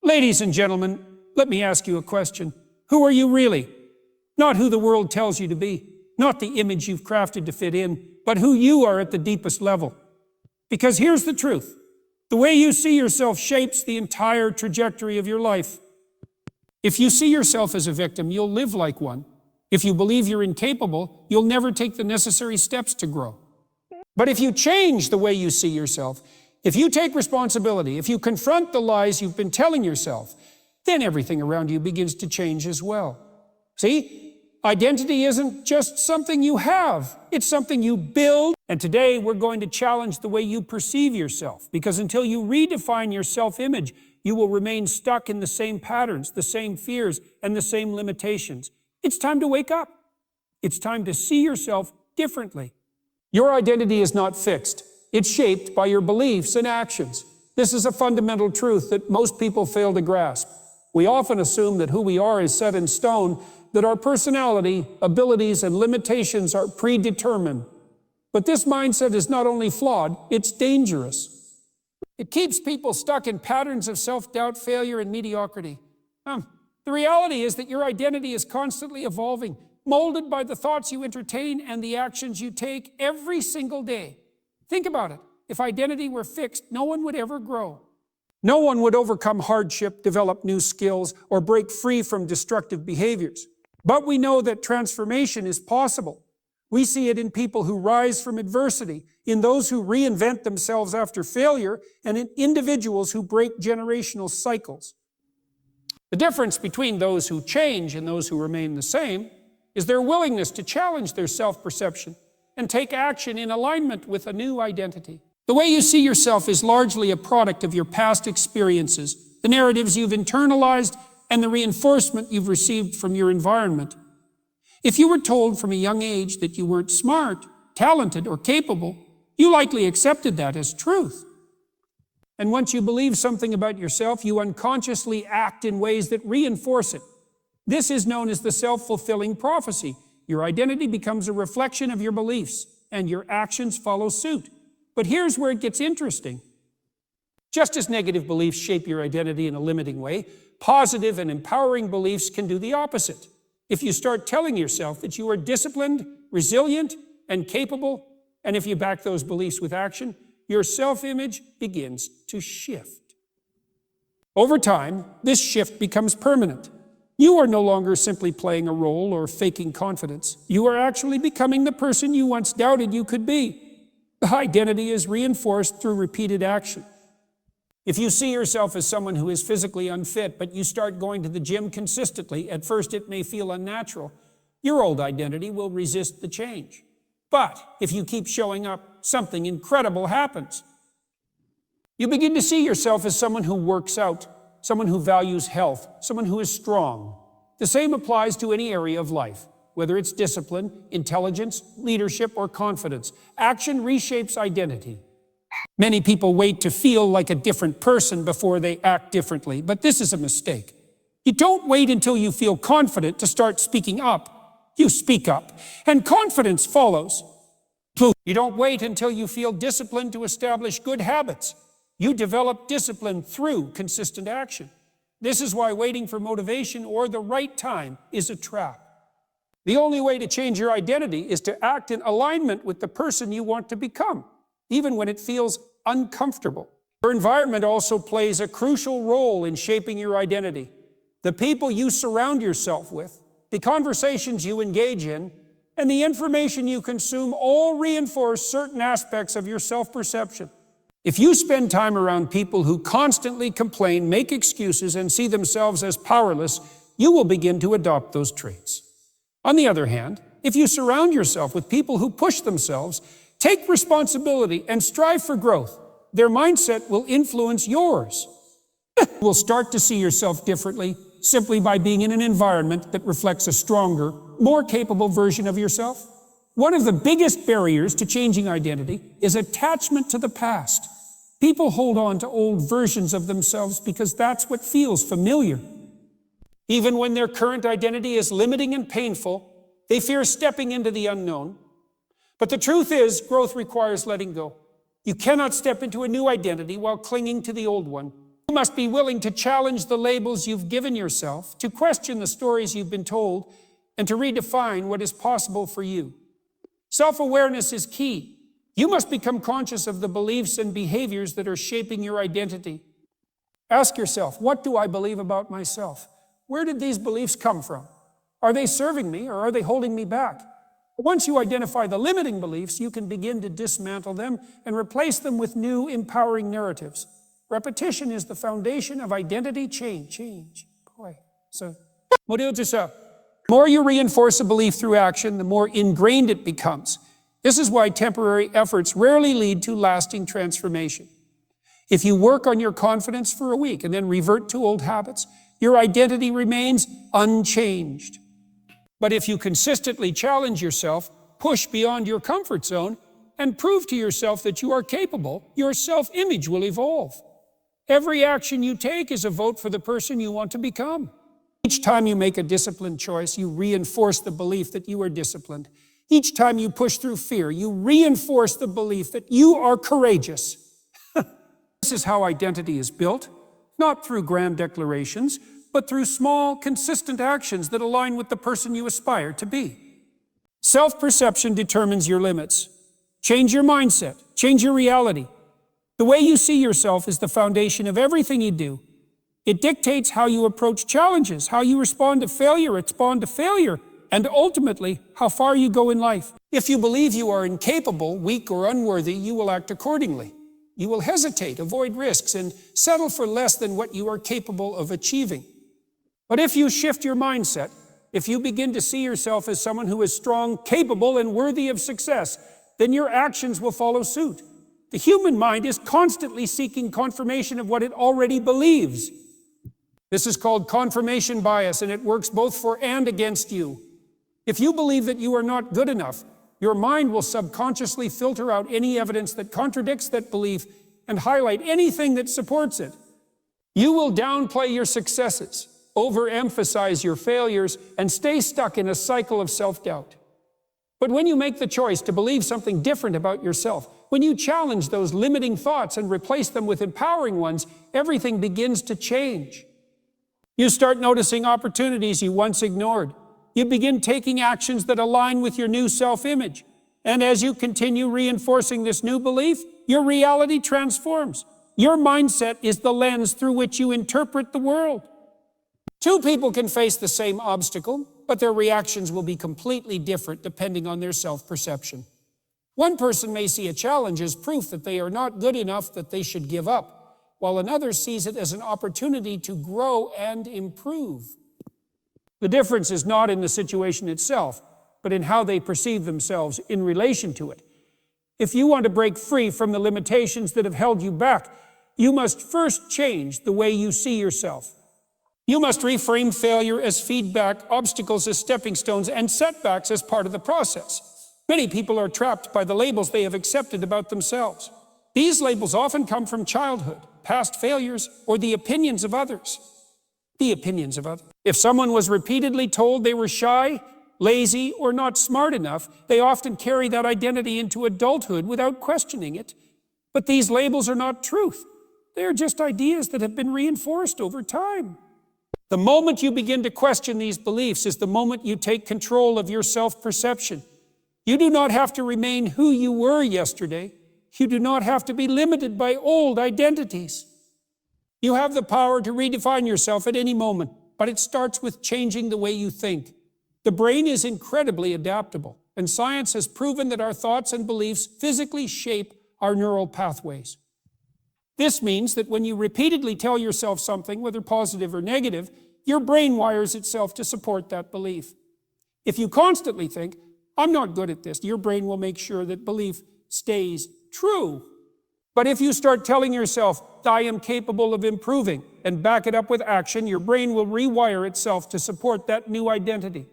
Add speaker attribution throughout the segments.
Speaker 1: Ladies and gentlemen, let me ask you a question. Who are you really? Not who the world tells you to be, not the image you've crafted to fit in, but who you are at the deepest level. Because here's the truth. The way you see yourself shapes the entire trajectory of your life. If you see yourself as a victim, you'll live like one. If you believe you're incapable, you'll never take the necessary steps to grow. But if you change the way you see yourself, if you take responsibility, if you confront the lies you've been telling yourself, then everything around you begins to change as well. See, identity isn't just something you have, it's something you build. And today we're going to challenge the way you perceive yourself, because until you redefine your self-image, you will remain stuck in the same patterns, the same fears, and the same limitations. It's time to wake up. It's time to see yourself differently. Your identity is not fixed. It's shaped by your beliefs and actions. This is a fundamental truth that most people fail to grasp. We often assume that who we are is set in stone, that our personality, abilities, and limitations are predetermined. But this mindset is not only flawed, it's dangerous. It keeps people stuck in patterns of self-doubt, failure, and mediocrity. The reality is that your identity is constantly evolving, molded by the thoughts you entertain and the actions you take every single day. Think about it. If identity were fixed, no one would ever grow. No one would overcome hardship, develop new skills, or break free from destructive behaviors. But we know that transformation is possible. We see it in people who rise from adversity, in those who reinvent themselves after failure, and in individuals who break generational cycles. The difference between those who change and those who remain the same is their willingness to challenge their self-perception and take action in alignment with a new identity. The way you see yourself is largely a product of your past experiences, the narratives you've internalized, and the reinforcement you've received from your environment. If you were told from a young age that you weren't smart, talented, or capable, you likely accepted that as truth. And once you believe something about yourself, you unconsciously act in ways that reinforce it. This is known as the self-fulfilling prophecy. Your identity becomes a reflection of your beliefs, and your actions follow suit. But here's where it gets interesting. Just as negative beliefs shape your identity in a limiting way, positive and empowering beliefs can do the opposite. If you start telling yourself that you are disciplined, resilient, and capable, and if you back those beliefs with action, your self-image begins to shift. Over time, this shift becomes permanent. You are no longer simply playing a role or faking confidence. You are actually becoming the person you once doubted you could be. The identity is reinforced through repeated action. If you see yourself as someone who is physically unfit, but you start going to the gym consistently, at first it may feel unnatural. Your old identity will resist the change. But if you keep showing up, something incredible happens. You begin to see yourself as someone who works out, someone who values health, someone who is strong. The same applies to any area of life, whether it's discipline, intelligence, leadership, or confidence. Action reshapes identity. Many people wait to feel like a different person before they act differently, but this is a mistake. You don't wait until you feel confident to start speaking up. You speak up, and confidence follows. You don't wait until you feel disciplined to establish good habits. You develop discipline through consistent action. This is why waiting for motivation or the right time is a trap. The only way to change your identity is to act in alignment with the person you want to become, even when it feels uncomfortable. Your environment also plays a crucial role in shaping your identity. The people you surround yourself with, the conversations you engage in, and the information you consume all reinforce certain aspects of your self-perception. If you spend time around people who constantly complain, make excuses, and see themselves as powerless, you will begin to adopt those traits. On the other hand, if you surround yourself with people who push themselves, take responsibility, and strive for growth, their mindset will influence yours. You will start to see yourself differently simply by being in an environment that reflects a stronger, more capable version of yourself. One of the biggest barriers to changing identity is attachment to the past. People hold on to old versions of themselves because that's what feels familiar. Even when their current identity is limiting and painful, they fear stepping into the unknown. But the truth is, growth requires letting go. You cannot step into a new identity while clinging to the old one. You must be willing to challenge the labels you've given yourself, to question the stories you've been told, and to redefine what is possible for you. Self-awareness is key. You must become conscious of the beliefs and behaviors that are shaping your identity. Ask yourself, what do I believe about myself? Where did these beliefs come from? Are they serving me or are they holding me back? Once you identify the limiting beliefs, you can begin to dismantle them and replace them with new, empowering narratives. Repetition is the foundation of identity change. The more you reinforce a belief through action, the more ingrained it becomes. This is why temporary efforts rarely lead to lasting transformation. If you work on your confidence for a week and then revert to old habits, your identity remains unchanged. But if you consistently challenge yourself, push beyond your comfort zone, and prove to yourself that you are capable, your self-image will evolve. Every action you take is a vote for the person you want to become. Each time you make a disciplined choice, you reinforce the belief that you are disciplined. Each time you push through fear, you reinforce the belief that you are courageous. This is how identity is built, not through grand declarations, but through small, consistent actions that align with the person you aspire to be. Self-perception determines your limits. Change your mindset, change your reality. The way you see yourself is the foundation of everything you do. It dictates how you approach challenges, how you respond to failure, and ultimately, how far you go in life. If you believe you are incapable, weak, or unworthy, you will act accordingly. You will hesitate, avoid risks, and settle for less than what you are capable of achieving. But if you shift your mindset, if you begin to see yourself as someone who is strong, capable, and worthy of success, then your actions will follow suit. The human mind is constantly seeking confirmation of what it already believes. This is called confirmation bias, and it works both for and against you. If you believe that you are not good enough, your mind will subconsciously filter out any evidence that contradicts that belief and highlight anything that supports it. You will downplay your successes, overemphasize your failures, and stay stuck in a cycle of self-doubt. But when you make the choice to believe something different about yourself, when you challenge those limiting thoughts and replace them with empowering ones, everything begins to change. You start noticing opportunities you once ignored. You begin taking actions that align with your new self-image. And as you continue reinforcing this new belief, your reality transforms. Your mindset is the lens through which you interpret the world. Two people can face the same obstacle, but their reactions will be completely different depending on their self-perception. One person may see a challenge as proof that they are not good enough that they should give up, while another sees it as an opportunity to grow and improve. The difference is not in the situation itself, but in how they perceive themselves in relation to it. If you want to break free from the limitations that have held you back, you must first change the way you see yourself. You must reframe failure as feedback, obstacles as stepping stones, and setbacks as part of the process. Many people are trapped by the labels they have accepted about themselves. These labels often come from childhood, past failures, or the opinions of others. If someone was repeatedly told they were shy, lazy, or not smart enough, they often carry that identity into adulthood without questioning it. But these labels are not truth. They are just ideas that have been reinforced over time. The moment you begin to question these beliefs is the moment you take control of your self-perception. You do not have to remain who you were yesterday. You do not have to be limited by old identities. You have the power to redefine yourself at any moment, but it starts with changing the way you think. The brain is incredibly adaptable, and science has proven that our thoughts and beliefs physically shape our neural pathways. This means that when you repeatedly tell yourself something, whether positive or negative, your brain wires itself to support that belief. If you constantly think, "I'm not good at this," your brain will make sure that belief stays true. But if you start telling yourself, "I am capable of improving," and back it up with action, your brain will rewire itself to support that new identity.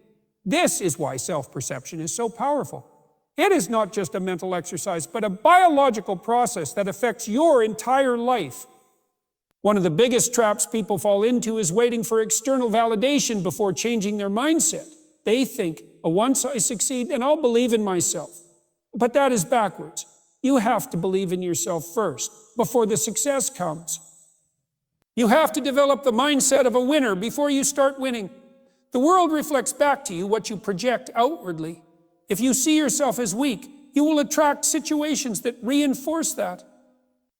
Speaker 1: This is why self-perception is so powerful. It is not just a mental exercise, but a biological process that affects your entire life. One of the biggest traps people fall into is waiting for external validation before changing their mindset. They think, once I succeed, then I'll believe in myself. But that is backwards. You have to believe in yourself first, before the success comes. You have to develop the mindset of a winner before you start winning. The world reflects back to you what you project outwardly. If you see yourself as weak, you will attract situations that reinforce that.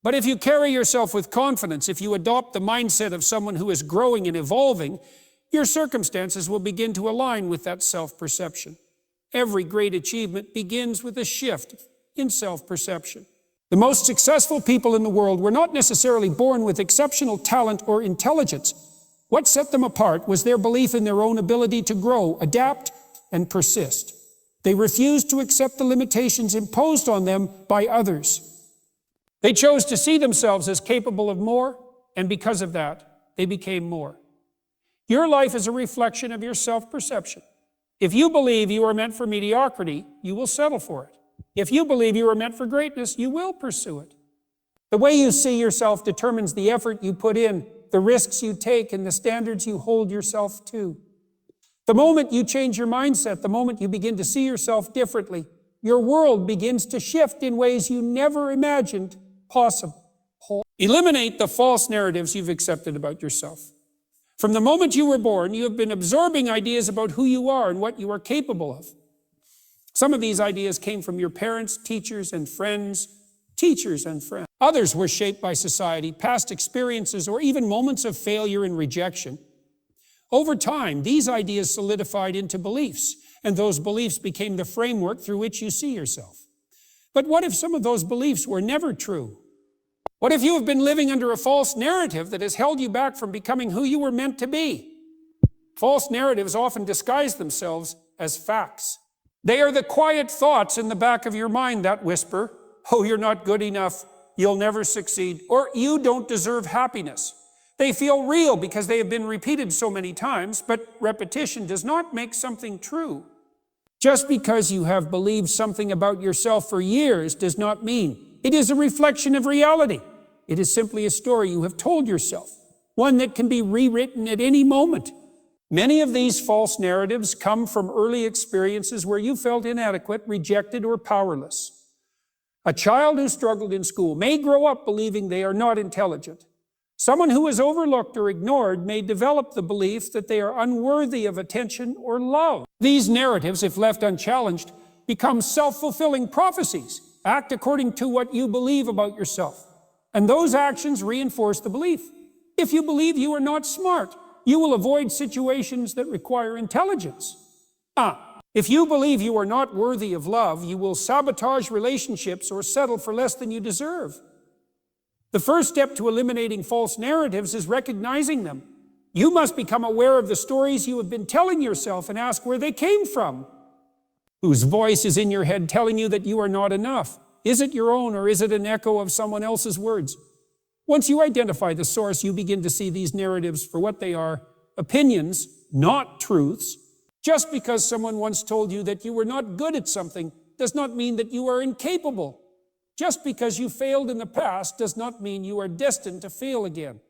Speaker 1: But if you carry yourself with confidence, if you adopt the mindset of someone who is growing and evolving, your circumstances will begin to align with that self-perception. Every great achievement begins with a shift in self-perception. The most successful people in the world were not necessarily born with exceptional talent or intelligence. What set them apart was their belief in their own ability to grow, adapt, and persist. They refused to accept the limitations imposed on them by others. They chose to see themselves as capable of more, and because of that, they became more. Your life is a reflection of your self-perception. If you believe you are meant for mediocrity, you will settle for it. If you believe you are meant for greatness, you will pursue it. The way you see yourself determines the effort you put in, the risks you take, and the standards you hold yourself to. The moment you change your mindset, the moment you begin to see yourself differently, your world begins to shift in ways you never imagined possible. Eliminate the false narratives you've accepted about yourself. From the moment you were born, you have been absorbing ideas about who you are and what you are capable of. Some of these ideas came from your parents, teachers, and friends. Others were shaped by society, past experiences, or even moments of failure and rejection. Over time, these ideas solidified into beliefs, and those beliefs became the framework through which you see yourself. But what if some of those beliefs were never true? What if you have been living under a false narrative that has held you back from becoming who you were meant to be? False narratives often disguise themselves as facts. They are the quiet thoughts in the back of your mind that whisper, "Oh, you're not good enough, you'll never succeed," or "You don't deserve happiness." They feel real because they have been repeated so many times, but repetition does not make something true. Just because you have believed something about yourself for years does not mean it is a reflection of reality. It is simply a story you have told yourself, one that can be rewritten at any moment. Many of these false narratives come from early experiences where you felt inadequate, rejected, or powerless. A child who struggled in school may grow up believing they are not intelligent. Someone who is overlooked or ignored may develop the belief that they are unworthy of attention or love. These narratives, if left unchallenged, become self-fulfilling prophecies. Act according to what you believe about yourself, and those actions reinforce the belief. If you believe you are not smart, you will avoid situations that require intelligence. If you believe you are not worthy of love, you will sabotage relationships or settle for less than you deserve. The first step to eliminating false narratives is recognizing them. You must become aware of the stories you have been telling yourself and ask where they came from. Whose voice is in your head telling you that you are not enough? Is it your own, or is it an echo of someone else's words? Once you identify the source, you begin to see these narratives for what they are: opinions, not truths. Just because someone once told you that you were not good at something does not mean that you are incapable. Just because you failed in the past does not mean you are destined to fail again.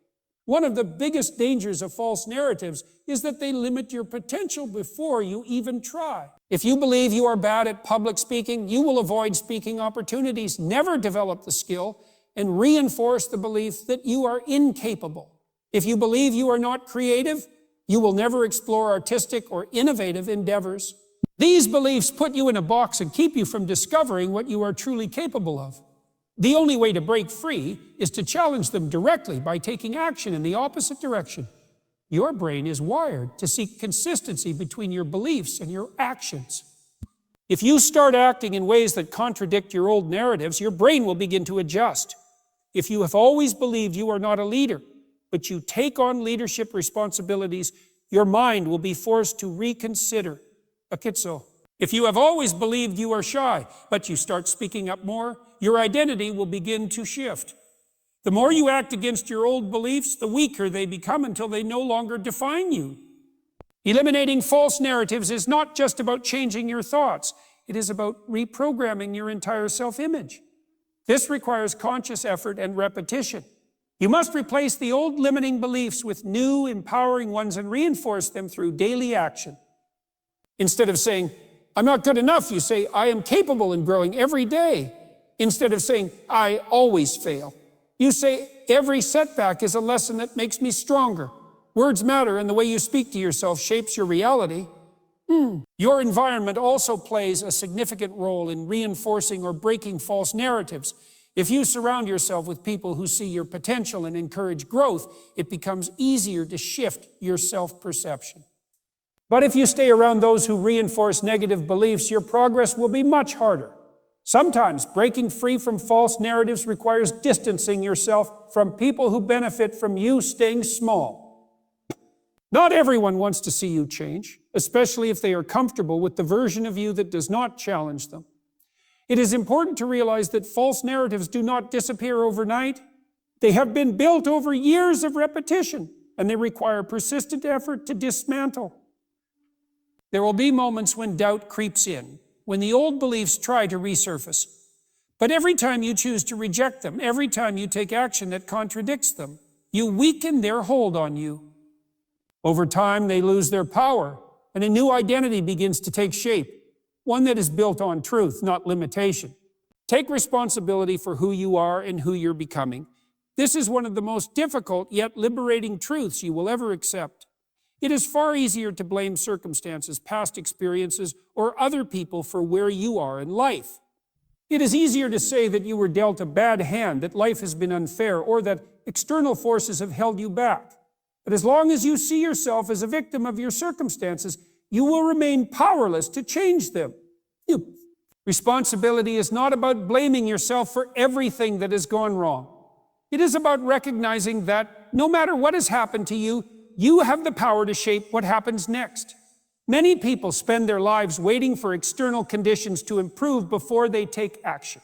Speaker 1: One of the biggest dangers of false narratives is that they limit your potential before you even try. If you believe you are bad at public speaking, you will avoid speaking opportunities, never develop the skill, and reinforce the belief that you are incapable. If you believe you are not creative, you will never explore artistic or innovative endeavors. These beliefs put you in a box and keep you from discovering what you are truly capable of. The only way to break free is to challenge them directly by taking action in the opposite direction. Your brain is wired to seek consistency between your beliefs and your actions. If you start acting in ways that contradict your old narratives, your brain will begin to adjust. If you have always believed you are not a leader, but you take on leadership responsibilities, your mind will be forced to reconsider. If you have always believed you are shy, but you start speaking up more, your identity will begin to shift. The more you act against your old beliefs, the weaker they become until they no longer define you. Eliminating false narratives is not just about changing your thoughts. It is about reprogramming your entire self-image. This requires conscious effort and repetition. You must replace the old limiting beliefs with new, empowering ones and reinforce them through daily action. Instead of saying, "I'm not good enough," you say, "I am capable and growing every day." Instead of saying, "I always fail," you say, Every setback is a lesson that makes me stronger. Words matter, and the way you speak to yourself shapes your reality. Your environment also plays a significant role in reinforcing or breaking false narratives. If you surround yourself with people who see your potential and encourage growth, it becomes easier to shift your self-perception. But if you stay around those who reinforce negative beliefs, your progress will be much harder. Sometimes breaking free from false narratives requires distancing yourself from people who benefit from you staying small. Not everyone wants to see you change, especially if they are comfortable with the version of you that does not challenge them. It is important to realize that false narratives do not disappear overnight. They have been built over years of repetition, and they require persistent effort to dismantle. There will be moments when doubt creeps in, when the old beliefs try to resurface. But every time you choose to reject them, every time you take action that contradicts them, you weaken their hold on you. Over time, they lose their power, and a new identity begins to take shape, one that is built on truth, not limitation. Take responsibility for who you are and who you're becoming. This is one of the most difficult yet liberating truths you will ever accept. It is far easier to blame circumstances, past experiences, or other people for where you are in life. It is easier to say that you were dealt a bad hand, that life has been unfair, or that external forces have held you back. But as long as you see yourself as a victim of your circumstances, you will remain powerless to change them. Responsibility is not about blaming yourself for everything that has gone wrong. It is about recognizing that no matter what has happened to you, you have the power to shape what happens next. Many people spend their lives waiting for external conditions to improve before they take action.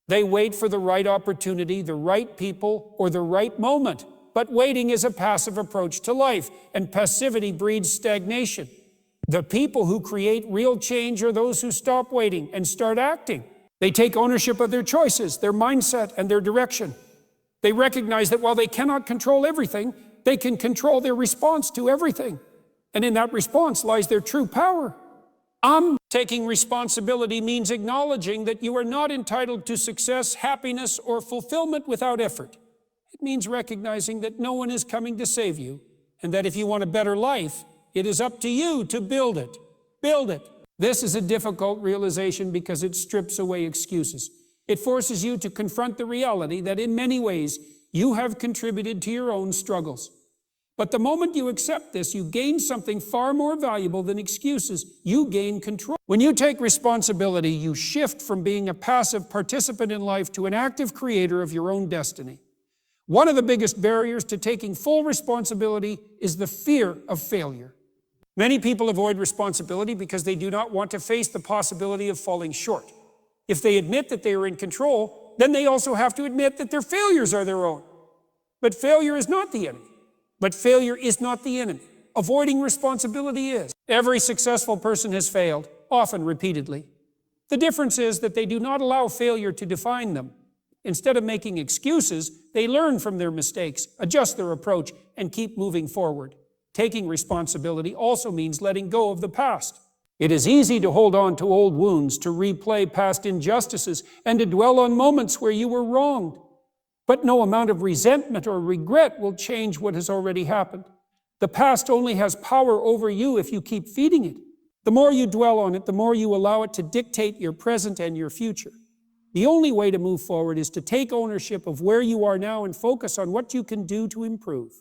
Speaker 1: They wait for the right opportunity, the right people, or the right moment. But waiting is a passive approach to life, and passivity breeds stagnation. The people who create real change are those who stop waiting and start acting. They take ownership of their choices, their mindset, and their direction. They recognize that while they cannot control everything, they can control their response to everything. And in that response lies their true power. Taking responsibility means acknowledging that you are not entitled to success, happiness, or fulfillment without effort. It means recognizing that no one is coming to save you, and that if you want a better life, it is up to you to build it. Build it. This is a difficult realization because it strips away excuses. It forces you to confront the reality that in many ways, you have contributed to your own struggles. But the moment you accept this, you gain something far more valuable than excuses. You gain control. When you take responsibility, you shift from being a passive participant in life to an active creator of your own destiny. One of the biggest barriers to taking full responsibility is the fear of failure. Many people avoid responsibility because they do not want to face the possibility of falling short. If they admit that they are in control, then they also have to admit that their failures are their own. But failure is not the enemy. Avoiding responsibility is. Every successful person has failed, often repeatedly. The difference is that they do not allow failure to define them. Instead of making excuses, they learn from their mistakes, adjust their approach, and keep moving forward. Taking responsibility also means letting go of the past. It is easy to hold on to old wounds, to replay past injustices, and to dwell on moments where you were wronged. But no amount of resentment or regret will change what has already happened. The past only has power over you if you keep feeding it. The more you dwell on it, the more you allow it to dictate your present and your future. The only way to move forward is to take ownership of where you are now and focus on what you can do to improve.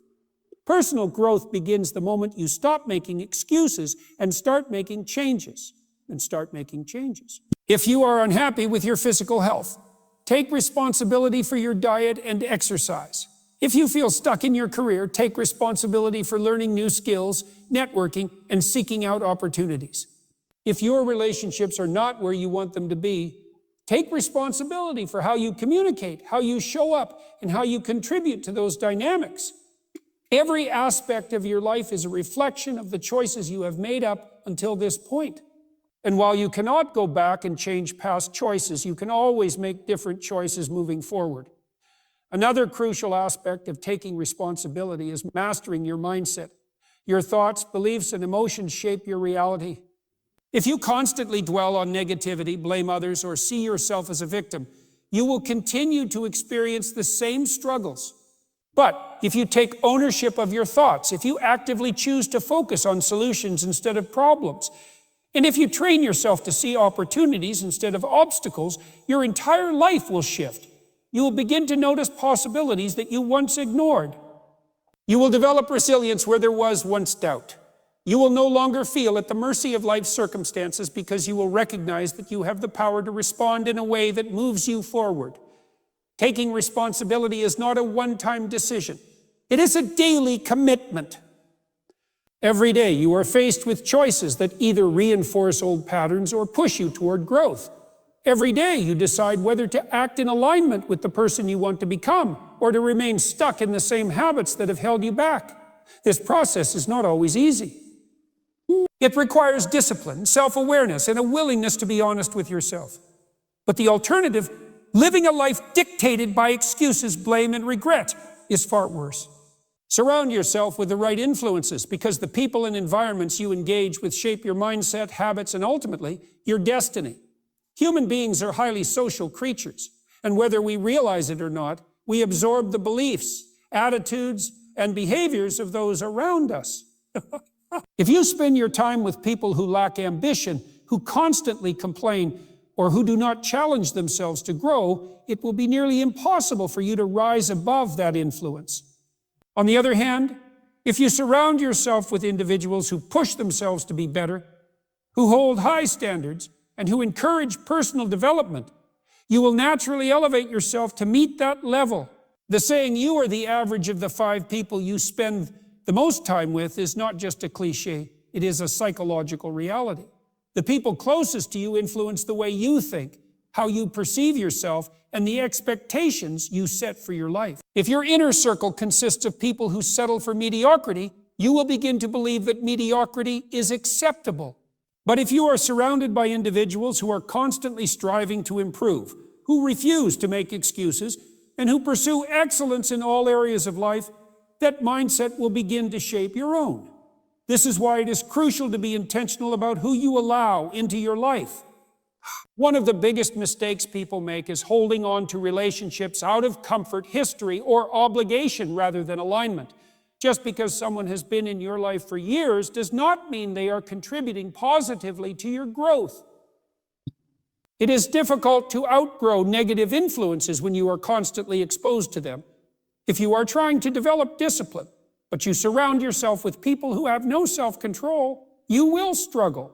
Speaker 1: Personal growth begins the moment you stop making excuses and start making changes. If you are unhappy with your physical health, take responsibility for your diet and exercise. If you feel stuck in your career, take responsibility for learning new skills, networking, and seeking out opportunities. If your relationships are not where you want them to be, take responsibility for how you communicate, how you show up, and how you contribute to those dynamics. Every aspect of your life is a reflection of the choices you have made up until this point. And while you cannot go back and change past choices, you can always make different choices moving forward. Another crucial aspect of taking responsibility is mastering your mindset. Your thoughts, beliefs, and emotions shape your reality. If you constantly dwell on negativity, blame others, or see yourself as a victim, you will continue to experience the same struggles. But if you take ownership of your thoughts, if you actively choose to focus on solutions instead of problems, and if you train yourself to see opportunities instead of obstacles, your entire life will shift. You will begin to notice possibilities that you once ignored. You will develop resilience where there was once doubt. You will no longer feel at the mercy of life's circumstances because you will recognize that you have the power to respond in a way that moves you forward. Taking responsibility is not a one-time decision. It is a daily commitment. Every day you are faced with choices that either reinforce old patterns or push you toward growth. Every day you decide whether to act in alignment with the person you want to become or to remain stuck in the same habits that have held you back. This process is not always easy. It requires discipline, self-awareness, and a willingness to be honest with yourself. But the alternative, living a life dictated by excuses, blame, and regret, is far worse. Surround yourself with the right influences because the people and environments you engage with shape your mindset, habits, and ultimately, your destiny. Human beings are highly social creatures, and whether we realize it or not, we absorb the beliefs, attitudes, and behaviors of those around us. If you spend your time with people who lack ambition, who constantly complain, or who do not challenge themselves to grow, it will be nearly impossible for you to rise above that influence. On the other hand, if you surround yourself with individuals who push themselves to be better, who hold high standards, and who encourage personal development, you will naturally elevate yourself to meet that level. The saying, "you are the average of the 5 people you spend the most time with," is not just a cliche, it is a psychological reality. The people closest to you influence the way you think, how you perceive yourself, and the expectations you set for your life. If your inner circle consists of people who settle for mediocrity, you will begin to believe that mediocrity is acceptable. But if you are surrounded by individuals who are constantly striving to improve, who refuse to make excuses, and who pursue excellence in all areas of life, that mindset will begin to shape your own. This is why it is crucial to be intentional about who you allow into your life. One of the biggest mistakes people make is holding on to relationships out of comfort, history, or obligation rather than alignment. Just because someone has been in your life for years does not mean they are contributing positively to your growth. It is difficult to outgrow negative influences when you are constantly exposed to them. If you are trying to develop discipline, but you surround yourself with people who have no self-control, you will struggle.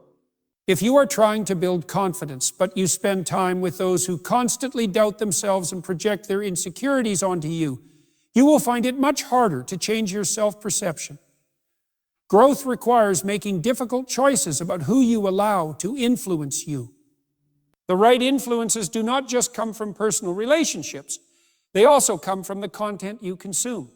Speaker 1: If you are trying to build confidence, but you spend time with those who constantly doubt themselves and project their insecurities onto you, you will find it much harder to change your self-perception. Growth requires making difficult choices about who you allow to influence you. The right influences do not just come from personal relationships, they also come from the content you consume.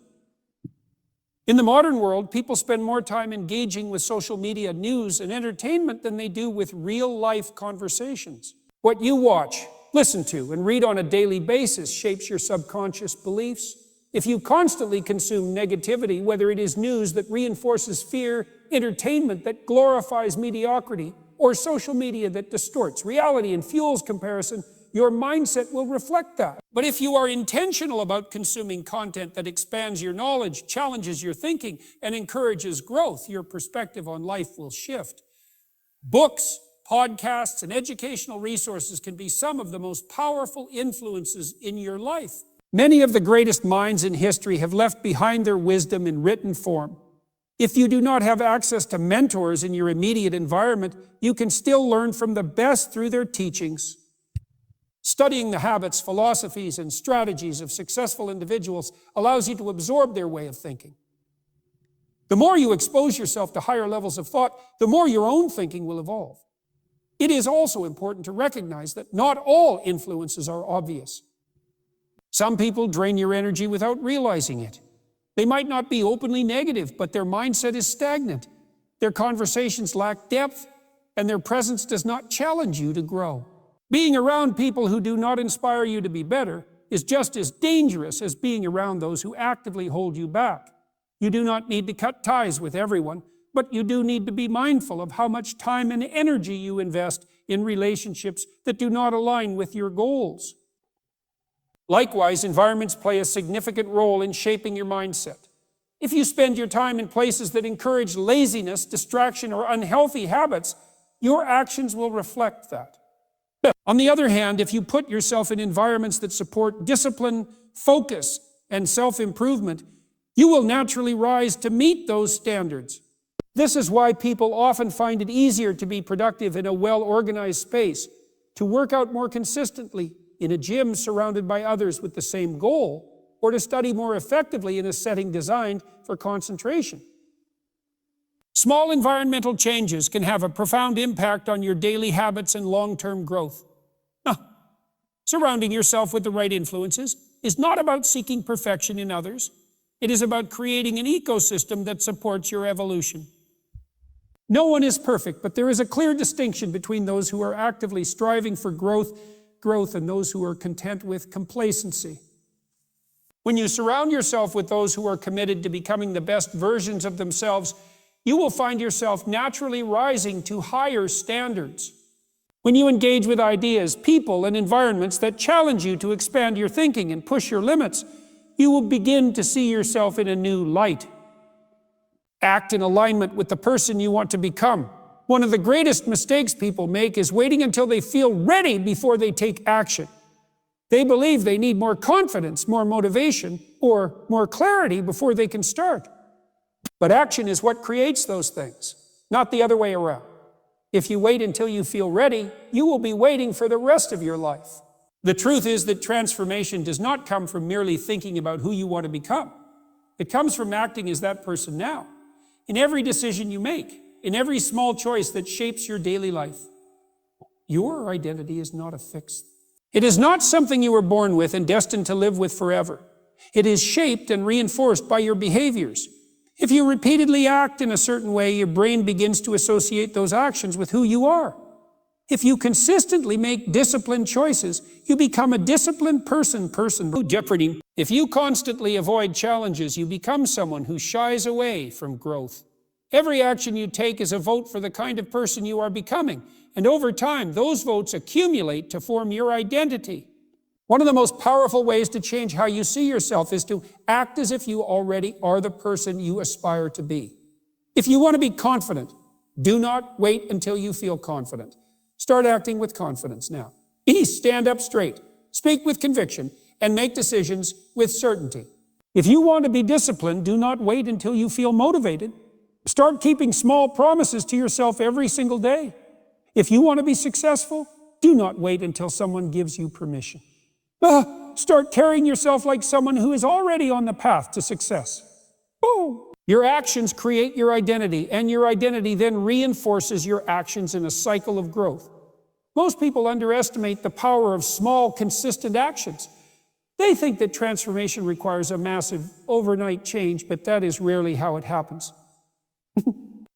Speaker 1: In the modern world, people spend more time engaging with social media, news, and entertainment than they do with real-life conversations. What you watch, listen to, and read on a daily basis shapes your subconscious beliefs. If you constantly consume negativity, whether it is news that reinforces fear, entertainment that glorifies mediocrity, or social media that distorts reality and fuels comparison, your mindset will reflect that. But if you are intentional about consuming content that expands your knowledge, challenges your thinking, and encourages growth, your perspective on life will shift. Books, podcasts, and educational resources can be some of the most powerful influences in your life. Many of the greatest minds in history have left behind their wisdom in written form. If you do not have access to mentors in your immediate environment, you can still learn from the best through their teachings. Studying the habits, philosophies, and strategies of successful individuals allows you to absorb their way of thinking. The more you expose yourself to higher levels of thought, the more your own thinking will evolve. It is also important to recognize that not all influences are obvious. Some people drain your energy without realizing it. They might not be openly negative, but their mindset is stagnant. Their conversations lack depth, and their presence does not challenge you to grow. Being around people who do not inspire you to be better is just as dangerous as being around those who actively hold you back. You do not need to cut ties with everyone, but you do need to be mindful of how much time and energy you invest in relationships that do not align with your goals. Likewise, environments play a significant role in shaping your mindset. If you spend your time in places that encourage laziness, distraction, or unhealthy habits, your actions will reflect that. On the other hand, if you put yourself in environments that support discipline, focus, and self-improvement, you will naturally rise to meet those standards. This is why people often find it easier to be productive in a well-organized space, to work out more consistently in a gym surrounded by others with the same goal, or to study more effectively in a setting designed for concentration. Small environmental changes can have a profound impact on your daily habits and long-term growth. Surrounding yourself with the right influences is not about seeking perfection in others. It is about creating an ecosystem that supports your evolution. No one is perfect, but there is a clear distinction between those who are actively striving for growth and those who are content with complacency. When you surround yourself with those who are committed to becoming the best versions of themselves, you will find yourself naturally rising to higher standards. When you engage with ideas, people, and environments that challenge you to expand your thinking and push your limits, you will begin to see yourself in a new light. Act in alignment with the person you want to become. One of the greatest mistakes people make is waiting until they feel ready before they take action. They believe they need more confidence, more motivation, or more clarity before they can start. But action is what creates those things, not the other way around. If you wait until you feel ready, you will be waiting for the rest of your life. The truth is that transformation does not come from merely thinking about who you want to become. It comes from acting as that person now, in every decision you make, in every small choice that shapes your daily life. Your identity is not a fixed. It is not something you were born with and destined to live with forever. It is shaped and reinforced by your behaviors. If you repeatedly act in a certain way, your brain begins to associate those actions with who you are. If you consistently make disciplined choices, you become a disciplined person. Jeopardy. If you constantly avoid challenges, you become someone who shies away from growth. Every action you take is a vote for the kind of person you are becoming, and over time, those votes accumulate to form your identity. One of the most powerful ways to change how you see yourself is to act as if you already are the person you aspire to be. If you want to be confident, do not wait until you feel confident. Start acting with confidence now. Stand up straight, speak with conviction, and make decisions with certainty. If you want to be disciplined, do not wait until you feel motivated. Start keeping small promises to yourself every single day. If you want to be successful, do not wait until someone gives you permission. Start carrying yourself like someone who is already on the path to success. Your actions create your identity, and your identity then reinforces your actions in a cycle of growth. Most people underestimate the power of small, consistent actions. They think that transformation requires a massive overnight change, but that is rarely how it happens.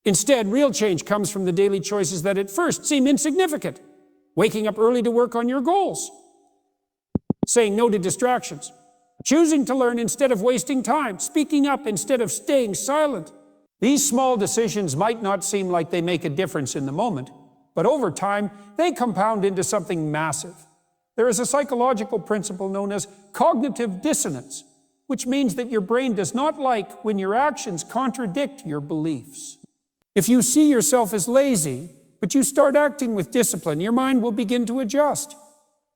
Speaker 1: Instead, real change comes from the daily choices that at first seem insignificant. Waking up early to work on your goals. Saying no to distractions. Choosing to learn instead of wasting time. Speaking up instead of staying silent. These small decisions might not seem like they make a difference in the moment, but over time, they compound into something massive. There is a psychological principle known as cognitive dissonance, which means that your brain does not like when your actions contradict your beliefs. If you see yourself as lazy, but you start acting with discipline, your mind will begin to adjust.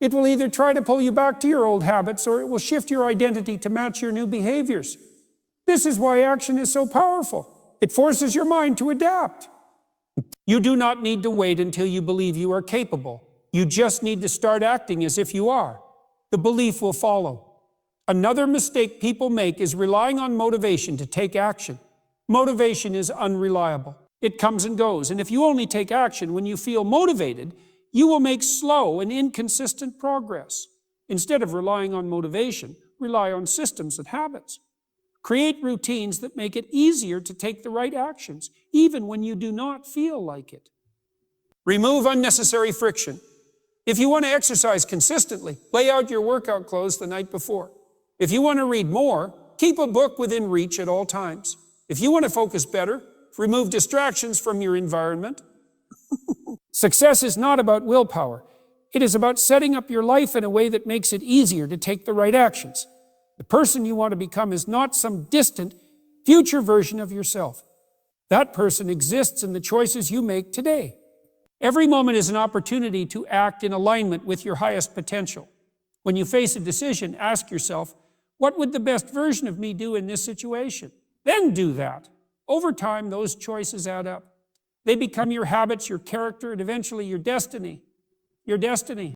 Speaker 1: It will either try to pull you back to your old habits, or it will shift your identity to match your new behaviors. This is why action is so powerful. It forces your mind to adapt. You do not need to wait until you believe you are capable. You just need to start acting as if you are. The belief will follow. Another mistake people make is relying on motivation to take action. Motivation is unreliable. It comes and goes, and if you only take action when you feel motivated, you will make slow and inconsistent progress. Instead of relying on motivation, rely on systems and habits. Create routines that make it easier to take the right actions, even when you do not feel like it. Remove unnecessary friction. If you want to exercise consistently, lay out your workout clothes the night before. If you want to read more, keep a book within reach at all times. If you want to focus better, remove distractions from your environment. Success is not about willpower. It is about setting up your life in a way that makes it easier to take the right actions. The person you want to become is not some distant, future version of yourself. That person exists in the choices you make today. Every moment is an opportunity to act in alignment with your highest potential. When you face a decision, ask yourself, what would the best version of me do in this situation? Then do that. Over time, those choices add up. They become your habits, your character, and eventually your destiny. Your destiny.